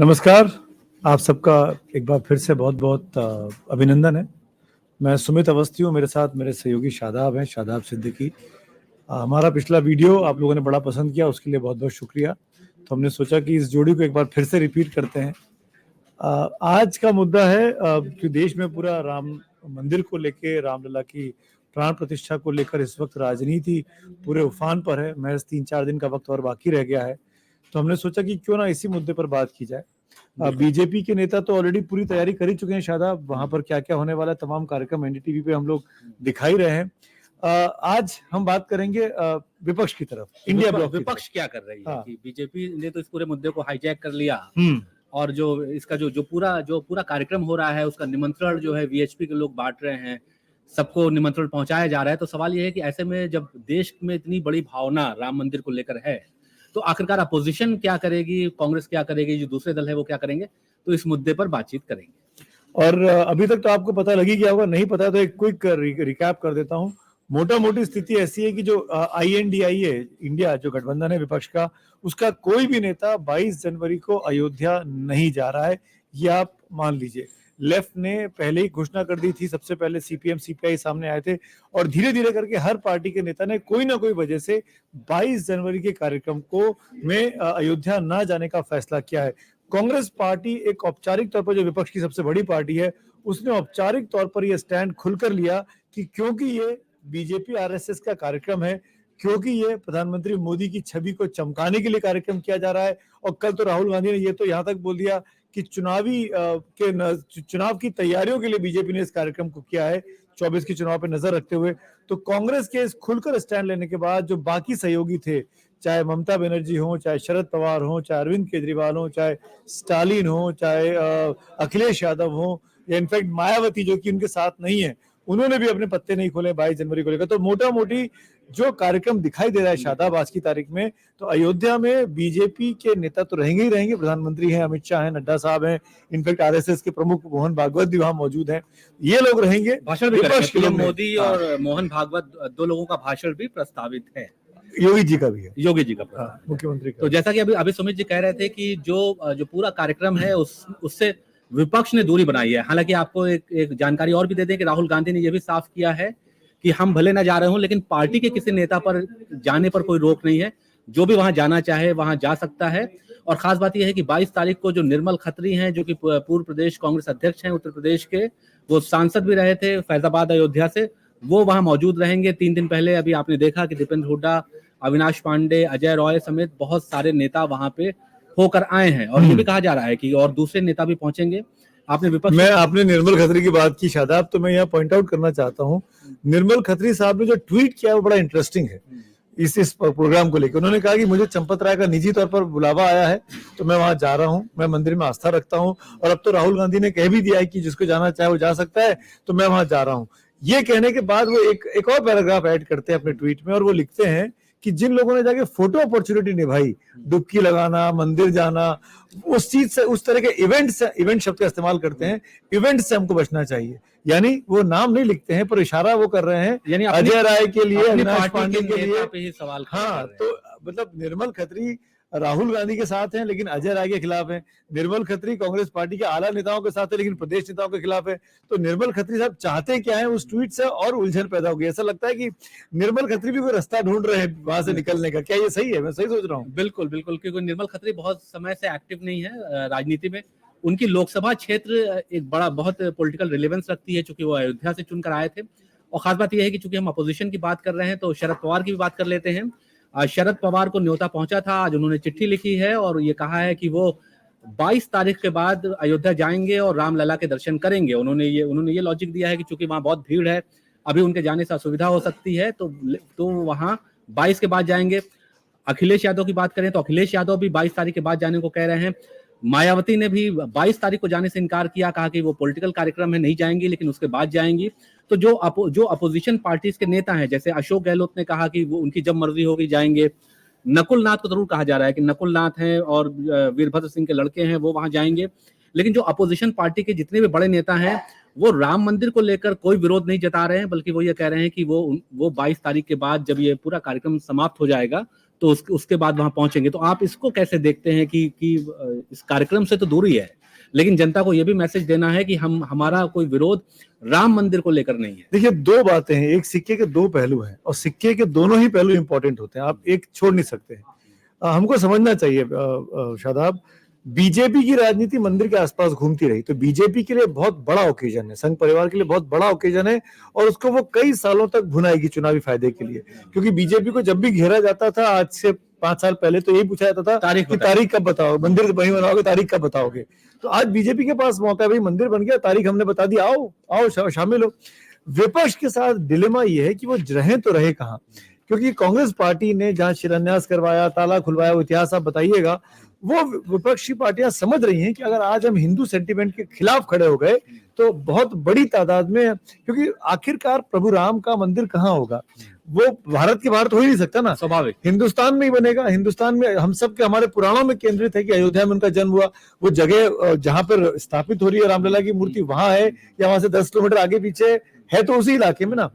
नमस्कार, आप सबका एक बार फिर से बहुत-बहुत अभिनंदन है। मैं सुमित अवस्थी हूँ, मेरे साथ मेरे सहयोगी शादाब हैं, शादाब सिद्दीकी। हमारा पिछला वीडियो आप लोगों ने बड़ा पसंद किया, उसके लिए बहुत-बहुत शुक्रिया। तो हमने सोचा कि इस जोड़ी को एक बार फिर से रिपीट करते हैं। आज का मुद्दा है कि देश में पूरा राम मंदिर को लेके, रामलला की प्राण प्रतिष्ठा को लेकर इस वक़्त राजनीति पूरे उफान पर है। महज़ 3-4 दिन का वक़्त और बाकी रह गया है। तो हमने सोचा कि क्यों ना इसी मुद्दे पर बात की जाए। बीजेपी के नेता तो ऑलरेडी पूरी तैयारी कर ही चुके हैं शादाब, वहाँ पर क्या-क्या होने वाला है तमाम कार्यक्रम एनडीटीवी पे हम लोग दिखा ही रहे हैं। आज हम बात करेंगे विपक्ष की तरफ, इंडिया ब्लॉक की तरफ। विपक्ष क्या कर रही है हाँ। कि बीजेपी ने तो इस पूरे मुद्दे को हाईजैक कर लिया हुँ। और जो इसका जो पूरा कार्यक्रम हो रहा है उसका निमंत्रण जो है वीएचपी के लोग बांट रहे हैं, सबको निमंत्रण पहुंचाया जा रहा है। तो सवाल ये है कि ऐसे में जब देश में इतनी बड़ी भावना राम मंदिर को लेकर है, तो आखिरकार अपोजिशन क्या करेगी, कांग्रेस क्या करेगी, जो दूसरे दल है वो क्या करेंगे, तो इस मुद्दे पर बातचीत करेंगे। और अभी तक तो आपको पता लगी गया होगा, नहीं पता है तो एक क्विक रिकैप कर देता हूँ। मोटा-मोटी स्थिति ऐसी है कि जो आईएनडीआईए इंडिया जो गठबंधन है विपक्ष का, उसका कोई भी नेता 22 जनवरी को अयोध्या नहीं जा रहा है, ये आप मान लीजिए। लेफ्ट ने पहले ही घोषणा कर दी थी, सबसे पहले सीपीएम, सीपीआई सामने आए थे और धीरे-धीरे करके हर पार्टी के नेता ने कोई ना कोई वजह से 22 जनवरी के कार्यक्रम को में अयोध्या ना जाने का फैसला किया है। कांग्रेस पार्टी एक औपचारिक तौर पर जो विपक्ष की सबसे बड़ी पार्टी है, उसने औपचारिक तौर पर यह स्टैंड खुलकर लिया कि क्योंकि ये बीजेपी आरएसएस का कार्यक्रम है, क्योंकि ये प्रधानमंत्री मोदी की छवि को चमकाने के लिए कार्यक्रम किया जा रहा है और कल तो राहुल गांधी ने ये तो यहाँ तक बोल दिया कि चुनाव की तैयारियों के लिए बीजेपी ने इस कार्यक्रम को किया है, 24 के चुनाव पर नजर रखते हुए। तो कांग्रेस के इस खुलकर स्टैंड लेने के बाद जो बाकी सहयोगी थे, चाहे ममता बनर्जी हो, चाहे शरद पवार हो, चाहे अरविंद केजरीवाल हो, चाहे स्टालिन हो, चाहे अखिलेश यादव हो या इनफैक्ट मायावती जो कि उनके साथ नहीं है, उन्होंने भी अपने पत्ते नहीं खोले 22 जनवरी को लेकर। तो मोटा मोटी जो कार्यक्रम दिखाई दे रहा है शादाब आज की तारीख में, तो अयोध्या में बीजेपी के नेता तो रहेंगे ही रहेंगे, प्रधानमंत्री हैं, अमित शाह हैं, नड्डा साहब हैं, इनफैक्ट आरएसएस के प्रमुख मोहन भागवत भी वहां मौजूद हैं, ये लोग रहेंगे। भाषण भी करेंगे, पीएम मोदी और मोहन भागवत दो लोगों का भाषण भी प्रस्तावित है। योगी जी का भी है, योगी जी का मुख्यमंत्री का। तो जैसा कि अभी सुमित जी कह रहे थे कि जो पूरा कार्यक्रम है उससे विपक्ष ने दूरी बनाई है। हालांकि आपको एक जानकारी और भी दे दें कि राहुल गांधी ने यह भी साफ किया है कि हम भले ना जा रहे हो लेकिन पार्टी के किसी नेता पर जाने पर कोई रोक नहीं है, जो भी वहां जाना चाहे वहां जा सकता है। और खास बात यह है कि 22 तारीख को जो निर्मल खत्री हैं, जो कि पूर्व प्रदेश कांग्रेस अध्यक्ष हैं उत्तर प्रदेश के, वो सांसद भी रहे थे फैजाबाद अयोध्या से, वो वहां मौजूद रहेंगे। 3 दिन पहले अभी आपने देखा कि दीपेंद्र हुड्डा, अविनाश पांडे, अजय रॉय समेत बहुत सारे नेता वहां पे होकर आए हैं और ये भी कहा जा रहा है कि और दूसरे नेता भी पहुंचेंगे। आपने निर्मल खत्री की बात की शादाब, तो मैं यहाँ पॉइंट आउट करना चाहता हूँ, निर्मल खत्री साहब ने जो ट्वीट किया वो बड़ा इंटरेस्टिंग है इस प्रोग्राम को लेकर। उन्होंने कहा कि मुझे चंपत राय का निजी तौर पर बुलावा आया है तो मैं वहां जा रहा हूं, मैं मंदिर में आस्था रखता हूं और अब तो राहुल गांधी ने कह भी दिया है कि जिसको जाना चाहे वो जा सकता है, तो मैं वहां जा रहा हूं। ये कहने के बाद वो एक और पैराग्राफ ऐड करते हैं अपने ट्वीट में और वो लिखते हैं कि जिन लोगों ने जाके फोटो अपॉर्चुनिटी निभाई, डुबकी लगाना, मंदिर जाना, उस चीज से, उस तरह के इवेंट शब्द का इस्तेमाल करते हैं, इवेंट से हमको बचना चाहिए। यानी वो नाम नहीं लिखते हैं पर इशारा वो कर रहे हैं, यानी अजय राय के लिए, अविनाश पांडे के लिए सवाल। हाँ, तो मतलब निर्मल खत्री राहुल गांधी के साथ हैं लेकिन अजय राय के खिलाफ हैं, निर्मल खत्री कांग्रेस पार्टी के आला नेताओं के साथ है लेकिन प्रदेश नेताओं के खिलाफ है। तो निर्मल खत्री साहब चाहते क्या है, उस ट्वीट से और उलझन पैदा हो गई। ऐसा लगता है कि निर्मल खत्री भी कोई रास्ता ढूंढ रहे हैं वहां से निकलने का। क्या ये सही है? मैं सही सोच रहा हूँ? बिल्कुल बिल्कुल, क्योंकि निर्मल खत्री बहुत समय से एक्टिव नहीं है राजनीति में। उनकी लोकसभा क्षेत्र एक बहुत पॉलिटिकल रिलेवेंस रखती है, चूंकि वो अयोध्या से चुनकर आए थे। और खास बात यह है कि चूंकि हम अपोजिशन की बात कर रहे हैं तो शरद पवार की भी बात कर लेते हैं। शरद पवार को न्योता पहुंचा था, आज उन्होंने चिट्ठी लिखी है और ये कहा है कि वो 22 तारीख के बाद अयोध्या जाएंगे और रामलला के दर्शन करेंगे। उन्होंने ये लॉजिक दिया है कि चूंकि वहां बहुत भीड़ है, अभी उनके जाने से असुविधा हो सकती है, तो वहां 22 के बाद जाएंगे। अखिलेश यादव की बात करें तो अखिलेश यादव भी 22 तारीख के बाद जाने को कह रहे हैं। मायावती ने भी 22 तारीख को जाने से इनकार किया, कहा कि वो पॉलिटिकल कार्यक्रम है, नहीं जाएंगी, लेकिन उसके बाद जाएंगी। तो जो अपोजिशन पार्टीज के नेता हैं, जैसे अशोक गहलोत ने कहा कि वो उनकी जब मर्जी होगी जाएंगे। नकुल नाथ को जरूर कहा जा रहा है कि नकुल नाथ हैं और वीरभद्र सिंह के लड़के हैं, वो वहां जाएंगे। लेकिन जो अपोजिशन पार्टी के जितने भी बड़े नेता हैं वो राम मंदिर को लेकर कोई विरोध नहीं जता रहे हैं, बल्कि वो ये कह रहे हैं कि वो 22 तारीख के बाद जब ये पूरा कार्यक्रम समाप्त हो जाएगा तो उसके बाद वहां पहुंचेंगे। तो आप इसको कैसे देखते हैं कि इस कार्यक्रम से तो दूरी है, लेकिन जनता को यह भी मैसेज देना है कि हमारा कोई विरोध राम मंदिर को लेकर नहीं है। देखिए, दो बातें हैं, एक सिक्के के दो पहलू हैं और सिक्के के दोनों ही पहलू इंपॉर्टेंट होते हैं, आप एक छोड़ नहीं सकते हैं। हमको समझना चाहिए शादाब, बीजेपी की राजनीति मंदिर के आसपास घूमती रही, तो बीजेपी के लिए बहुत बड़ा ओकेजन है, संघ परिवार के लिए बहुत बड़ा ओकेजन है और उसको वो कई सालों तक भुनाएगी चुनावी फायदे के लिए। क्योंकि बीजेपी को जब भी घेरा जाता था आज से 5 साल पहले, तो यही पूछा जाता था कि तारीख कब बताओगे, मंदिर वहीं बनाओगे, तारीख कब बताओगे। तो आज बीजेपी के पास मौका है, भाई मंदिर बन गया, तारीख हमने बता दी, आओ आओ शामिल हो। विपक्ष के साथ डिलेमा यह है कि वो रहे तो रहे कहां, क्योंकि कांग्रेस पार्टी ने जहां शिलान्यास करवाया, ताला खुलवाया, वो इतिहास आप बताइएगा, वो विपक्षी पार्टियां समझ रही हैं कि अगर आज हम हिंदू सेंटिमेंट के खिलाफ खड़े हो गए तो बहुत बड़ी तादाद में, क्योंकि आखिरकार प्रभु राम का मंदिर कहाँ होगा, वो भारत के बाहर तो हो ही नहीं सकता ना, स्वाभाविक हिंदुस्तान में ही बनेगा। हिंदुस्तान में हम सब के हमारे पुराणों में केंद्रित है कि अयोध्या में उनका जन्म हुआ, वो जगह जहां पर स्थापित हो रही है रामलला की मूर्ति वहां है या वहां से 10 किलोमीटर आगे पीछे है, तो उसी इलाके में ना।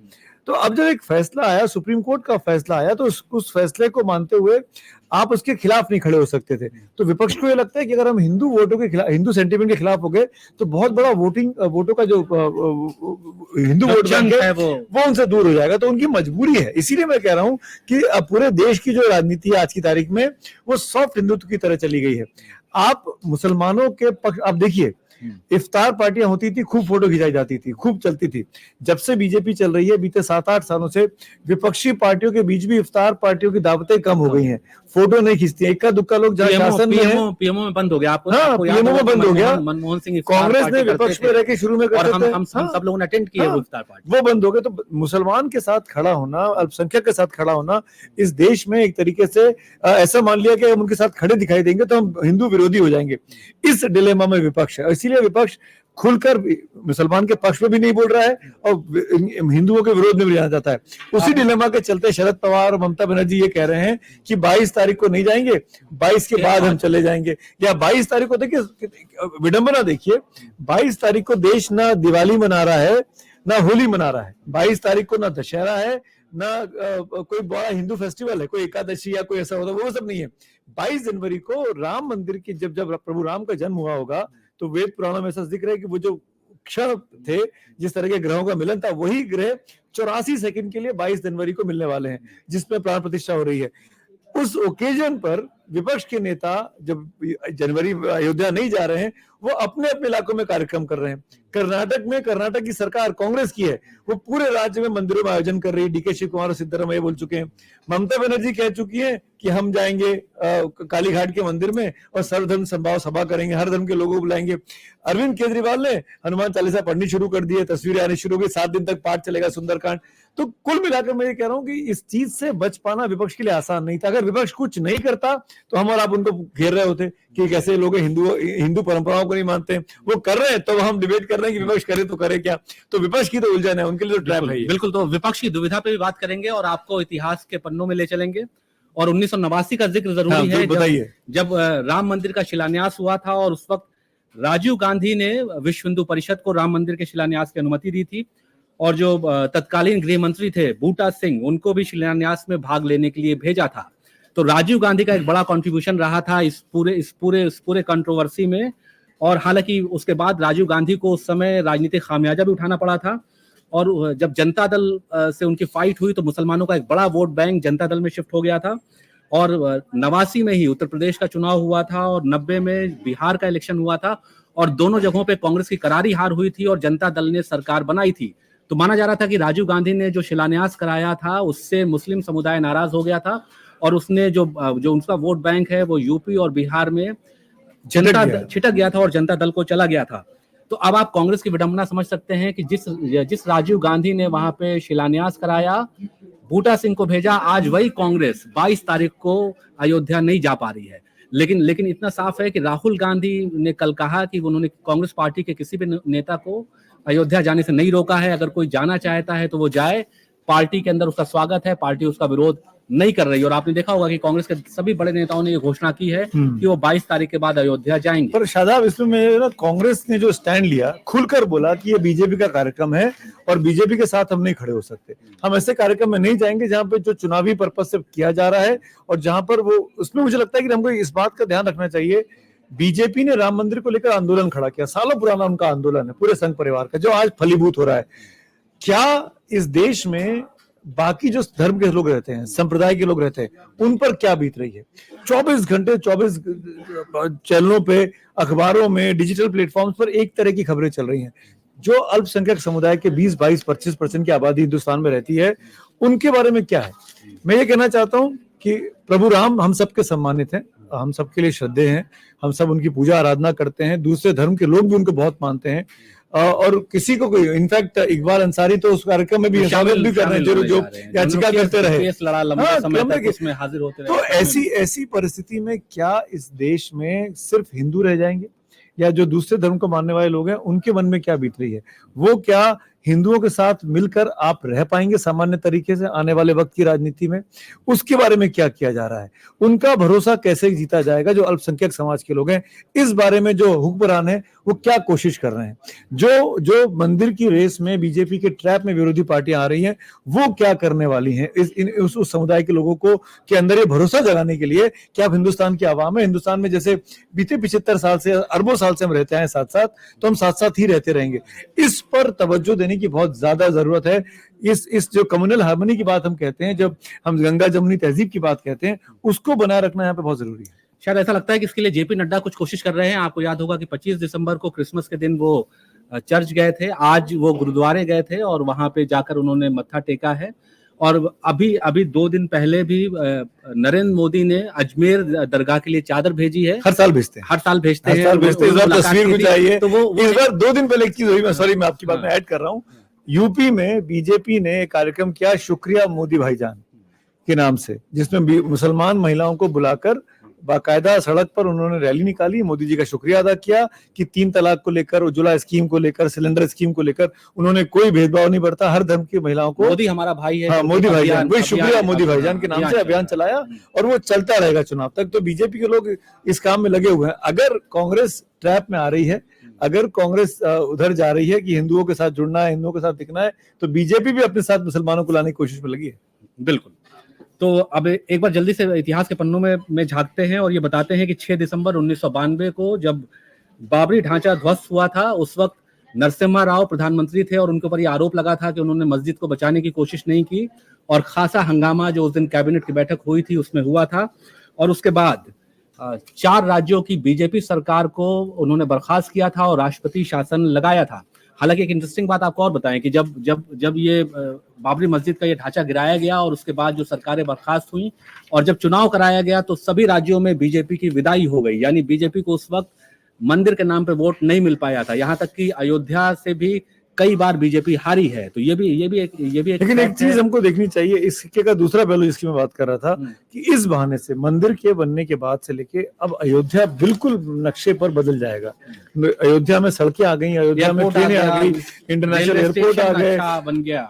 तो अब जब एक फैसला आया, सुप्रीम कोर्ट का फैसला आया, तो उस फैसले को मानते हुए आप उसके खिलाफ नहीं खड़े हो सकते थे। तो विपक्ष को ये लगता है कि अगर हम हिंदू वोटों के खिलाफ, हिंदू सेंटिमेंट के खिलाफ हो गए तो बहुत बड़ा वोटों का जो हिंदू वोट बैंक है वो उनसे दूर हो जाएगा, तो उनकी मजबूरी है। इसीलिए मैं कह रहा हूं कि पूरे देश की जो राजनीति है आज की तारीख में वो सॉफ्ट हिंदुत्व की तरह चली गई है। आप मुसलमानों के पक्ष, आप देखिए इफ्तार पार्टियां होती थी, खूब फोटो खिंचाई जाती थी, खूब चलती थी। जब से बीजेपी चल रही है बीते 7-8 सालों से विपक्षी पार्टियों के बीच भी इफ्तार पार्टियों की दावतें कम हो गई हैं, फोटो नहीं खींचती है, इक्का दुक्का लोग जहां शासन में है, पीएमओ में बंद हो गया। आपको हाँ, पीएमओ में बंद हो गया। मनमोहन सिंह कांग्रेस ने विपक्ष में रहकर शुरू में करते थे, हम सब लोगों ने अटेंड किया वो इफ्तार पार्टी, वो बंद हो गए। तो मुसलमान के साथ खड़ा होना, अल्पसंख्यक के साथ खड़ा होना इस देश में एक तरीके से ऐसा मान लिया कि हम उनके साथ खड़े दिखाई देंगे तो हम हिंदू विरोधी हो जाएंगे। इस डिलेमा में विपक्ष है, इसीलिए विपक्ष खुलकर मुसलमान के पक्ष में भी नहीं बोल रहा है और हिंदुओं के विरोध में भी जाना चाहता है। उसी डिलेमा के चलते शरद पवार और ममता बनर्जी ये कह रहे हैं कि 22 तारीख को नहीं जाएंगे, 22 के बाद हम चले जाएंगे, या 22 तारीख को, देखिए विडंबना देखिए, 22 तारीख को देश ना दिवाली मना रहा है ना होली मना रहा है, 22 तारीख को ना दशहरा है ना कोई बड़ा हिंदू फेस्टिवल है, कोई एकादशी या कोई ऐसा होता, वो सब नहीं है। 22 जनवरी को राम मंदिर की जब प्रभु राम का जन्म हुआ होगा, तो वेद पुराणों में ऐसा जिक्र है कि वो जो क्षण थे, जिस तरह के ग्रहों का मिलन था, वही ग्रह 84 सेकंड के लिए 22 जनवरी को मिलने वाले हैं, जिसमें प्राण प्रतिष्ठा हो रही है। उस ओकेजन पर विपक्ष के नेता जब जनवरी अयोध्या नहीं जा रहे हैं, वो अपने अपने इलाकों में कार्यक्रम कर रहे हैं। कर्नाटक में, कर्नाटक की सरकार कांग्रेस की है, वो पूरे राज्य में मंदिरों में आयोजन कर रही है। डीके शिव कुमार और सिद्धरामैया बोल चुके हैं, ममता बनर्जी कह चुकी हैं कि हम जाएंगे काली घाट के मंदिर में और सर्वधर्म संभाव सभा करेंगे, हर धर्म के लोगों को बुलाएंगे। अरविंद केजरीवाल ने हनुमान चालीसा पढ़नी शुरू कर दी है, तस्वीरें आनी शुरू हो गई, 7 दिन तक पाठ चलेगा सुंदरकांड। तो कुल मिलाकर मैं ये कह रहा हूं कि इस चीज से बच पाना विपक्ष के लिए आसान नहीं था। अगर विपक्ष कुछ नहीं करता तो हम और आप उनको घेर रहे होते कि कैसे लोग हिंदू परंपराओं को नहीं मानते, वो कर रहे हैं तो हम डिबेट कर रहे हैं कि विपक्ष करे तो करे क्या। तो विपक्ष की तो उलझन है, उनके लिए तो ट्रैप है। बिल्कुल, तो विपक्ष की दुविधा पे भी बात करेंगे और आपको इतिहास के पन्नों में ले चलेंगे। और 1989 का जिक्र जरूरी है, बताइए, जब राम मंदिर का शिलान्यास हुआ था और उस वक्त राजीव गांधी ने विश्व हिंदू परिषद को राम मंदिर के शिलान्यास की अनुमति दी थी, और जो तत्कालीन गृह मंत्री थे बूटा सिंह, उनको भी शिलान्यास में भाग लेने के लिए भेजा था। तो राजीव गांधी का एक बड़ा कंट्रीब्यूशन रहा था इस पूरे कंट्रोवर्सी में। और हालांकि उसके बाद राजीव गांधी को उस समय राजनीतिक खामियाजा भी उठाना पड़ा था, और जब जनता दल से उनकी फाइट हुई तो मुसलमानों का एक बड़ा वोट बैंक जनता दल में शिफ्ट हो गया था। और 89 में ही उत्तर प्रदेश का चुनाव हुआ था और 90 में बिहार का इलेक्शन हुआ था, और दोनों जगहों पे कांग्रेस की करारी हार हुई थी और जनता दल ने सरकार बनाई थी। तो माना जा रहा था कि राजीव गांधी ने जो शिलान्यास कराया था उससे मुस्लिम समुदाय नाराज हो गया था, और उसने जो उनका वोट बैंक है वो यूपी और बिहार में छिटक गया था और जनता दल को चला गया था। तो अब आप कांग्रेस की विडंबना समझ सकते हैं कि जिस राजीव गांधी ने वहां पे शिलान्यास कराया, बूटा सिंह को भेजा, आज वही कांग्रेस 22 तारीख को अयोध्या नहीं जा पा रही है। लेकिन इतना साफ है कि राहुल गांधी ने कल कहा कि उन्होंने कांग्रेस पार्टी के किसी भी नेता को अयोध्या जाने से नहीं रोका है। अगर कोई जाना चाहता है तो वो जाए, पार्टी के अंदर उसका स्वागत है, पार्टी उसका विरोध नहीं कर रही। और आपने देखा होगा कि कांग्रेस के सभी बड़े नेताओं ने ये घोषणा की है कि वो 22 तारीख के बाद अयोध्या जाएंगे। पर शादाब, इसमें ना कांग्रेस ने जो स्टैंड लिया, खुलकर बोला कि ये बीजेपी का कार्यक्रम है और बीजेपी के साथ हम नहीं खड़े हो सकते, हम ऐसे कार्यक्रम में नहीं जाएंगे जहां पे जो चुनावी पर्पज से किया जा रहा है और जहां पर वो, उसमें मुझे लगता है कि हमको इस बात का ध्यान रखना चाहिए। बीजेपी ने राम मंदिर को लेकर आंदोलन खड़ा किया, सालों पुराना उनका आंदोलन है पूरे संघ परिवार का, जो आज फलीभूत हो रहा है। क्या इस देश में बाकी जो धर्म के लोग रहते हैं, संप्रदाय के लोग रहते हैं, उन पर क्या बीत रही है? 24 घंटे 24 चैनलों पे, अखबारों में, डिजिटल प्लेटफॉर्म्स पर एक तरह की खबरें चल रही हैं। जो अल्पसंख्यक समुदाय के 20, 22, 25% की आबादी हिंदुस्तान में रहती है, उनके बारे में क्या है? मैं ये कहना चाहता हूं कि प्रभु राम हम सबके सम्मानित हैं, हम सबके लिए श्रद्धेय हैं, हम सब उनकी पूजा आराधना करते हैं, दूसरे धर्म के लोग भी उनको बहुत मानते हैं, और किसी को कोई, इनफैक्ट इकबाल अंसारी तो उस कार्यक्रम में भी शामिल भी कर रहे हैं जो याचिका करते रहे, केस लड़ा लंबे समय तक, उसमें हाजिर होते रहे। तो ऐसी परिस्थिति में क्या इस देश में सिर्फ हिंदू रह जाएंगे, या जो दूसरे धर्म को मानने वाले लोग हैं उनके मन में क्या बीत रही है? वो क्या हिंदुओं के साथ मिलकर आप रह पाएंगे सामान्य तरीके से आने वाले वक्त की राजनीति में? उसके बारे में क्या किया जा रहा है? उनका भरोसा कैसे जीता जाएगा जो अल्पसंख्यक समाज के लोग हैं? इस बारे में जो हुक्मरान है वो क्या कोशिश कर रहे हैं? जो मंदिर की रेस में, बीजेपी के ट्रैप में विरोधी पार्टियां आ रही हैं, वो क्या करने वाली हैं उस समुदाय के लोगों को के अंदर ये भरोसा जगाने के लिए कि आप हिंदुस्तान की आवाम है, हिंदुस्तान में जैसे बीते 75 साल से, अरबों साल से हम रहते हैं साथ साथ, तो हम साथ साथ ही रहते रहेंगे। इस पर तवज्जो देने की बहुत ज्यादा जरूरत है। इस जो कम्युनल हार्मनी की बात हम कहते हैं, जब हम गंगा जमुनी तहजीब की बात कहते हैं, उसको बनाए रखना यहाँ पे बहुत जरूरी है। शायद ऐसा लगता है कि इसके लिए जेपी नड्डा कुछ कोशिश कर रहे हैं। आपको याद होगा कि 25 दिसंबर को क्रिसमस के दिन वो चर्च गए थे, आज वो गुरुद्वारे गए थे और वहां पे जाकर उन्होंने मत्था टेका है। और अभी 2 दिन पहले भी नरेंद्र मोदी ने अजमेर दरगाह के लिए चादर भेजी है। हर साल भेजते हैं, हर साल भेजते हैं। इस बार तस्वीर भी चाहिए। तो वो इस बार 2 दिन पहले एक चीज हुई, मैं सॉरी, मैं आपकी बात में ऐड कर रहा हूँ। यूपी में बीजेपी ने एक कार्यक्रम किया, शुक्रिया मोदी भाईजान के नाम से, जिसमें मुसलमान महिलाओं को बुलाकर बाकायदा सड़क पर उन्होंने रैली निकाली, मोदी जी का शुक्रिया अदा किया कि 3 तलाक को लेकर, उज्ज्वला स्कीम को लेकर, सिलेंडर स्कीम को लेकर उन्होंने कोई भेदभाव नहीं बरता, हर धर्म की महिलाओं को। मोदी हमारा भाई है। हाँ, मोदी भाईजान, वही शुक्रिया मोदी भाईजान के नाम से अभियान चलाया और वो चलता रहेगा चुनाव तक। तो बीजेपी के लोग इस काम में लगे हुए हैं। अगर कांग्रेस ट्रैप में आ रही है, अगर कांग्रेस उधर जा रही है कि हिंदुओं के साथ जुड़ना है, हिंदुओं के साथ दिखना है, तो बीजेपी भी अपने साथ मुसलमानों को लाने की कोशिश में लगी है। बिल्कुल। तो अब एक बार जल्दी से इतिहास के पन्नों में झांकते हैं और ये बताते हैं कि 6 दिसंबर 1992 को जब बाबरी ढांचा ध्वस्त हुआ था, उस वक्त नरसिम्हा राव प्रधानमंत्री थे और उनके ऊपर ये आरोप लगा था कि उन्होंने मस्जिद को बचाने की कोशिश नहीं की और खासा हंगामा जो उस दिन कैबिनेट की बैठक हुई थी उसमें हुआ था। और उसके बाद 4 राज्यों की बीजेपी सरकार को उन्होंने बर्खास्त किया था और राष्ट्रपति शासन लगाया था। हालांकि एक इंटरेस्टिंग बात आपको और बताएं कि जब ये बाबरी मस्जिद का ये ढांचा गिराया गया और उसके बाद जो सरकारें बर्खास्त हुई और जब चुनाव कराया गया तो सभी राज्यों में बीजेपी की विदाई हो गई। यानी बीजेपी को उस वक्त मंदिर के नाम पे वोट नहीं मिल पाया था। यहाँ तक कि अयोध्या से भी कई बार बीजेपी हारी है। तो ये भी एक लेकिन एक चीज हमको देखनी चाहिए, इस सिक्के का दूसरा पहलू जिसकी मैं बात कर रहा था कि इस बहाने से मंदिर के बनने के बाद से लेके अब अयोध्या बिल्कुल नक्शे पर बदल जाएगा। अयोध्या में सड़कें आ गई, अयोध्या में ट्रेनें आ गई, इंटरनेशनल एयरपोर्ट आ गए, बन गया,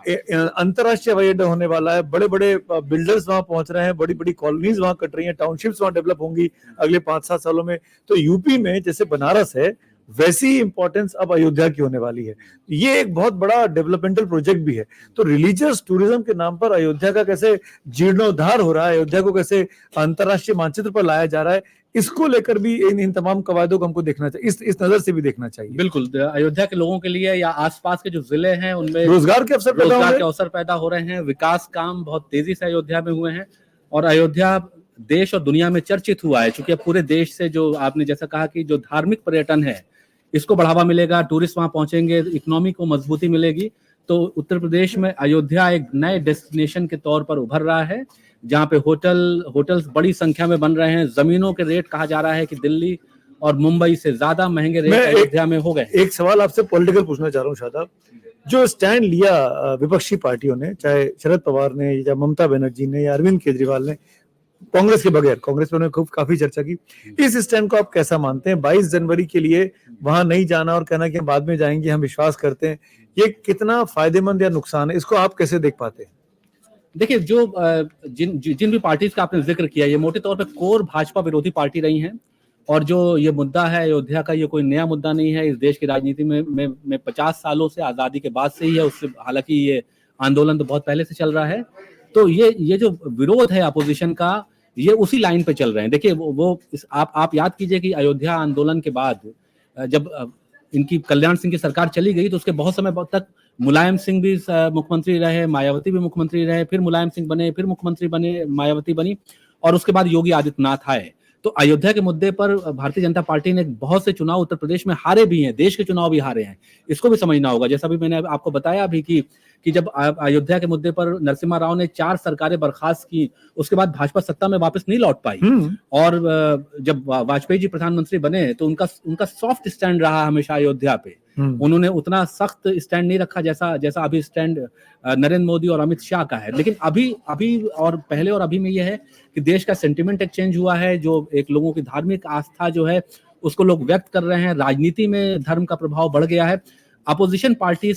अंतरराष्ट्रीय हवाई अड्डा होने वाला है, बड़े बड़े बिल्डर्स वहां पहुंच रहे हैं, बड़ी बड़ी कॉलोनीज वहां कट रही हैं, टाउनशिप्स वहां डेवलप होंगी अगले 5-7 सालों में। तो यूपी में जैसे बनारस है, वैसी इंपॉर्टेंस अब अयोध्या की होने वाली है। ये एक बहुत बड़ा डेवलपमेंटल प्रोजेक्ट भी है। तो रिलीजियस टूरिज्म के नाम पर अयोध्या का कैसे जीर्णोद्धार हो रहा है, अयोध्या को कैसे अंतरराष्ट्रीय मानचित्र पर लाया जा रहा है, इसको लेकर भी इन तमाम कवायदों को हमको देखना चाहिए, इस नजर से भी देखना चाहिए। बिल्कुल, अयोध्या के लोगों के लिए या आसपास के जो जिले हैं उनमें रोजगार के अवसर पैदा हो रहे हैं, विकास काम बहुत तेजी से अयोध्या में हुए हैं और अयोध्या देश और दुनिया में चर्चित हुआ है। क्योंकि अब पूरे देश से जो आपने जैसा कहा कि जो धार्मिक पर्यटन है इसको बढ़ावा मिलेगा, टूरिस्ट वहां पहुंचेंगे, इकोनॉमी को मजबूती मिलेगी। तो उत्तर प्रदेश में अयोध्या एक नए डेस्टिनेशन के तौर पर उभर रहा है, जहां पे होटल्स बड़ी संख्या में बन रहे हैं। जमीनों के रेट कहा जा रहा है कि दिल्ली और मुंबई से ज्यादा महंगे रेट अयोध्या में हो गए। एक सवाल आपसे पॉलिटिकल पूछना चाह रहा हूँ शादाब, जो स्टैंड लिया विपक्षी पार्टियों ने, चाहे शरद पवार ने या ममता बनर्जी ने या अरविंद केजरीवाल ने, कांग्रेस के बगैर, कांग्रेस पे उन्होंने काफी चर्चा की, इस स्टैंड को आप कैसा मानते हैं? 22 जनवरी के लिए वहां नहीं जाना और कहना कि हम बाद में जाएंगे, हम विश्वास करते हैं, ये कितना फायदेमंद या नुकसान है, इसको आप कैसे देख पाते हैं? देखिए जो जिन भी पार्टीज का आपने जिक्र किया, ये मोटे तौर पे कोर भाजपा विरोधी पार्टी रही हैं। और जो ये मुद्दा है अयोध्या का, ये कोई नया मुद्दा नहीं है। इस देश की राजनीति में 50 सालों से, आज़ादी के बाद से ही है। उससे हालांकि ये आंदोलन तो बहुत पहले से चल रहा है। तो ये जो विरोध है अपोजिशन का, ये उसी लाइन पे चल रहे हैं। देखिए आप याद कीजिए कि अयोध्या आंदोलन के बाद जब इनकी कल्याण सिंह की सरकार चली गई, तो उसके बहुत समय तक मुलायम सिंह भी मुख्यमंत्री रहे, मायावती भी मुख्यमंत्री रहे, फिर मुलायम सिंह बने, फिर मुख्यमंत्री बने, मायावती बनी, और उसके बाद योगी आदित्यनाथ आए। तो अयोध्या के मुद्दे पर भारतीय जनता पार्टी ने बहुत से चुनाव उत्तर प्रदेश में हारे भी हैं, देश के चुनाव भी हारे हैं। इसको भी समझना होगा। जैसा भी मैंने आपको बताया भी कि जब अयोध्या के मुद्दे पर नरसिम्हा राव ने 4 सरकारें बर्खास्त की, उसके बाद भाजपा सत्ता में वापस नहीं लौट पाई। और जब वाजपेयी जी प्रधानमंत्री बने, तो उनका सॉफ्ट स्टैंड रहा हमेशा अयोध्या पे। उन्होंने उतना सख्त स्टैंड नहीं रखा जैसा अभी स्टैंड नरेंद्र मोदी और अमित शाह का है। लेकिन अभी और पहले और अभी में यह है कि देश का सेंटिमेंट एक चेंज हुआ है। जो एक लोगों की धार्मिक आस्था जो है, उसको लोग व्यक्त कर रहे हैं। राजनीति में धर्म का प्रभाव बढ़ गया है। अपोजिशन पार्टी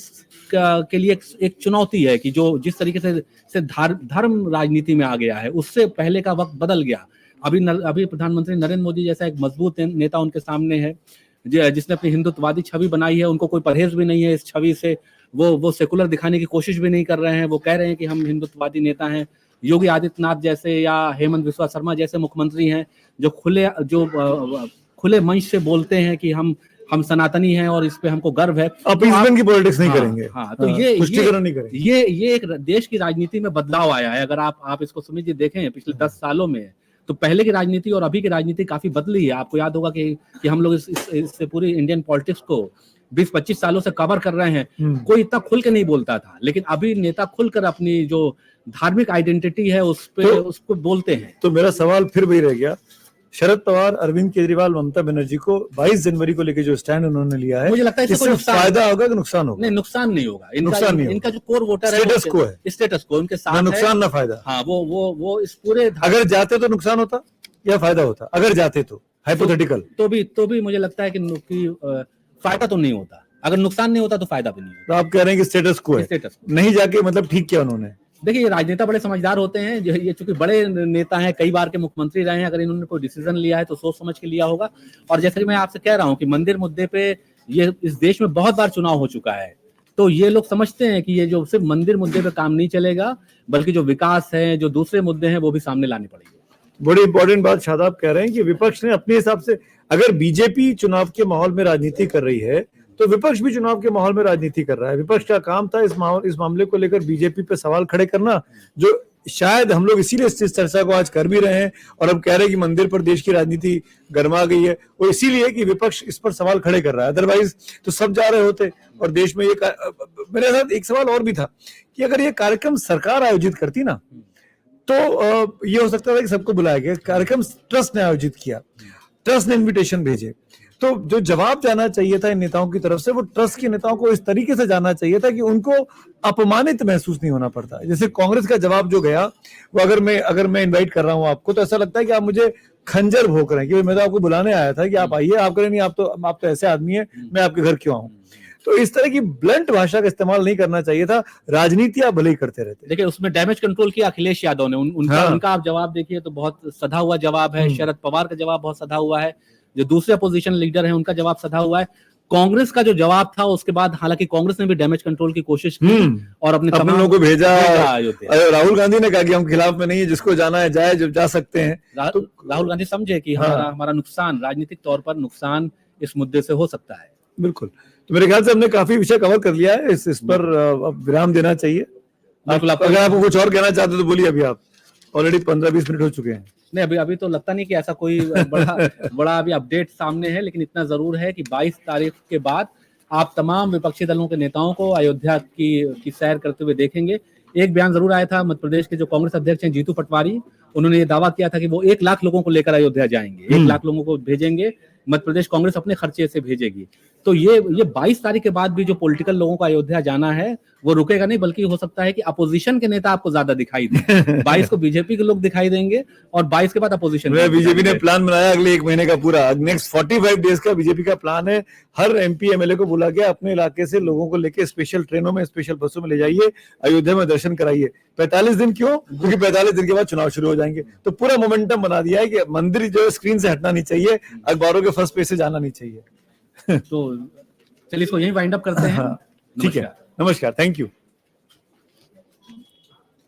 के लिए एक चुनौती है कि जो जिस तरीके से धर्म राजनीति में आ गया है, उससे पहले का वक्त बदल गया। अभी प्रधानमंत्री नरेंद्र मोदी जैसा एक मजबूत नेता उनके सामने है, जिसने अपनी हिंदुत्ववादी छवि बनाई है। उनको कोई परहेज भी नहीं है इस छवि से। वो सेकुलर दिखाने की कोशिश भी नहीं कर रहे हैं। वो कह रहे हैं कि हम हिंदुत्ववादी नेता हैं। योगी आदित्यनाथ जैसे या हेमंत बिस्वा शर्मा जैसे मुख्यमंत्री हैं, जो खुले मंच से बोलते हैं कि हम सनातनी हैं और इस पे हमको गर्व है। अपीजमेंट की पॉलिटिक्स नहीं करेंगे। हाँ, तो ये एक देश की राजनीति में बदलाव आया है। अगर आप इसको समझिए, देखें पिछले 10 सालों में, तो पहले की राजनीति और अभी की राजनीति काफी बदली है। आपको याद होगा कि हम लोग इस पूरी इंडियन पॉलिटिक्स को 20-25 सालों से कवर कर रहे हैं। कोई इतना खुल के नहीं बोलता था, लेकिन अभी नेता खुलकर अपनी जो धार्मिक आइडेंटिटी है उसको बोलते हैं। तो मेरा सवाल फिर वही रह गया, शरद पवार, अरविंद केजरीवाल, ममता बनर्जी को 22 जनवरी को लेकर जो स्टैंड उन्होंने लिया है, मुझे लगता है इससे फायदा होगा कि नुकसान होगा? नहीं, नुकसान नहीं होगा। इनका जो कोर वोटर है, स्टेटस को उनके साथ, नुकसान ना फायदा। हाँ, वो इस पूरे, अगर जाते तो नुकसान होता या फायदा होता? अगर जाते तो हाइपोथेटिकल, तो भी मुझे लगता है कि फायदा तो नहीं होता। अगर नुकसान नहीं होता तो फायदा भी नहीं होता। तो आप कह रहे हैं कि स्टेटस को है, नहीं जाके मतलब ठीक किया उन्होंने। देखिए, राजनेता बड़े समझदार होते हैं। ये चूंकि बड़े नेता हैं, कई बार के मुख्यमंत्री रहे हैं, अगर इन्होंने कोई डिसीजन लिया है तो सोच समझ के लिया होगा। और जैसे कि मैं आपसे कह रहा हूं कि मंदिर मुद्दे पे ये इस देश में बहुत बार चुनाव हो चुका है, तो ये लोग समझते हैं कि ये जो सिर्फ मंदिर मुद्दे पे काम नहीं चलेगा, बल्कि जो विकास है, जो दूसरे मुद्दे हैं, वो भी सामने लाने पड़ेंगे। बड़ी इंपॉर्टेंट बात शादाब कह रहे हैं कि विपक्ष ने अपने हिसाब से, अगर बीजेपी चुनाव के माहौल में राजनीति कर रही है, तो विपक्ष भी चुनाव के माहौल में राजनीति कर रहा है। विपक्ष का काम था इस मामले को लेकर बीजेपी पे सवाल खड़े करना, जो शायद हम लोग इसीलिए इस चर्चा को आज कर भी रहे हैं और अब कह रहे हैं कि मंदिर पर देश की राजनीति गर्मा गई है, वो इसीलिए कि विपक्ष इस पर सवाल खड़े कर रहा है। अदरवाइज तो सब जा रहे होते। और देश में मेरे साथ एक सवाल और भी था कि अगर ये कार्यक्रम सरकार आयोजित करती ना, तो ये हो सकता था कि सबको बुलाया गया। कार्यक्रम ट्रस्ट ने आयोजित किया, ट्रस्ट ने इन्विटेशन भेजे, तो जो जवाब जाना चाहिए था इन नेताओं की तरफ से, वो ट्रस्ट के नेताओं को इस तरीके से जाना चाहिए था कि उनको अपमानित महसूस नहीं होना पड़ता। जैसे कांग्रेस का जवाब जो गया, वो अगर मैं इनवाइट कर रहा हूं आपको, तो ऐसा लगता है कि आप मुझे खंजर भोंक रहे हैं कि मैं तो आपको बुलाने आया था कि आप आइए। आप करें नहीं, आप तो ऐसे आदमी है, मैं आपके घर क्यों आऊं? तो इस तरह की ब्लंट भाषा का इस्तेमाल नहीं करना चाहिए था। राजनीति आप भले ही करते रहते। देखिए, उसमें डैमेज कंट्रोल किया अखिलेश यादव ने। उनका आप जवाब देखिए तो बहुत सधा हुआ जवाब है। शरद पवार का जवाब बहुत सधा हुआ है। जो दूसरे अपोजिशन लीडर हैं, उनका जवाब सधा हुआ है। कांग्रेस का जो जवाब था, उसके बाद हालांकि कांग्रेस ने भी डैमेज कंट्रोल की कोशिश की और अपने लोगों को भेजा। राहुल गांधी ने कहा कि हम खिलाफ में नहीं है, जिसको जाना है जाए, जब जा सकते हैं। तो राहुल गांधी समझे कि हमारा नुकसान, राजनीतिक तौर पर नुकसान इस मुद्दे से हो सकता है। बिल्कुल। तो मेरे ख्याल से हमने काफी विषय कवर कर लिया है। इस पर विराम देना चाहिए। अगर आपको कुछ और कहना चाहते तो बोलिए। अभी आप ऑलरेडी 15-20 मिनट हो चुके हैं। नहीं, अभी तो लगता नहीं कि ऐसा कोई बड़ा अभी अपडेट सामने है, लेकिन इतना जरूर है कि 22 तारीख के बाद आप तमाम विपक्षी दलों के नेताओं को अयोध्या की सैर करते हुए देखेंगे। एक बयान जरूर आया था मध्य प्रदेश के जो कांग्रेस अध्यक्ष हैं जीतू पटवारी, उन्होंने ये दावा किया था कि वो 1 लाख लोगों को लेकर अयोध्या जाएंगे, 1 लाख लोगों को भेजेंगे, मध्य प्रदेश कांग्रेस अपने खर्चे से भेजेगी। तो ये 22 तारीख के बाद भी जो पॉलिटिकल लोगों को अयोध्या जाना है वो रुकेगा नहीं, बल्कि हो सकता है कि अपोजिशन के नेता आपको ज्यादा दिखाई दे। 22 को बीजेपी के लोग दिखाई देंगे और 22 के बाद अपोजिशन। बीजेपी ने प्लान बनाया अगले 1 महीने का पूरा, नेक्स्ट 45 डेज का बीजेपी का प्लान है। हर एमपी एमएलए को बुला के अपने इलाके से लोगों को लेके स्पेशल ट्रेनों में, स्पेशल बसों में ले जाइए, अयोध्या में दर्शन कराइए। 45 दिन क्यों? क्योंकि 45 दिन के बाद चुनाव शुरू हो जाएंगे। तो पूरा मोमेंटम बना दिया है कि मंदिर जो है स्क्रीन से हटना नहीं चाहिए, अखबारों के फर्स्ट पेज से जाना नहीं चाहिए। तो चलिए इसको यहीं वाइंड अप करते हैं। ठीक है, नमस्कार, थैंक यू।